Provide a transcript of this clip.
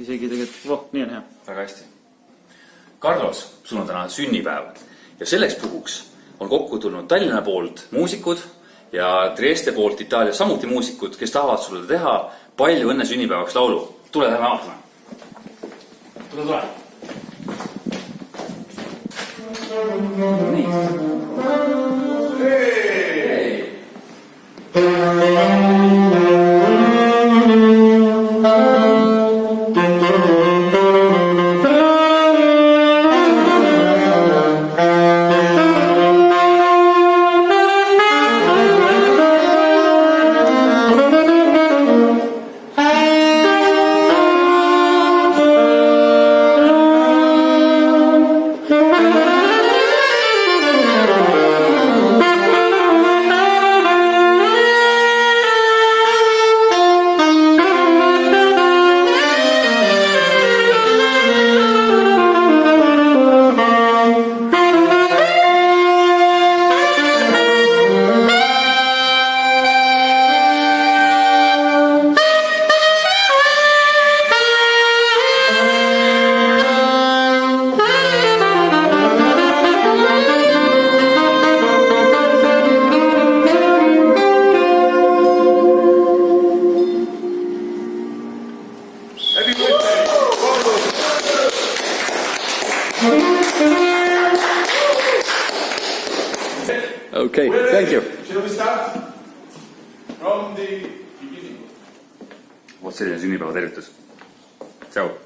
isegi tegelikult, nii on hea. Väga hästi. Carlos, sul on täna sünnipäev ja selleks puhuks on kokku tulnud Tallinna poolt muusikud ja Trieste poolt Itaalias samuti muusikud, kes tahavad sulle teha palju õnne sünnipäevaks laulu. Tule lähme vaatame. Tule. Nii. Okay, thank you. Shall we start from the beginning? Vot selline sünnipäeva tervitus. Tšau.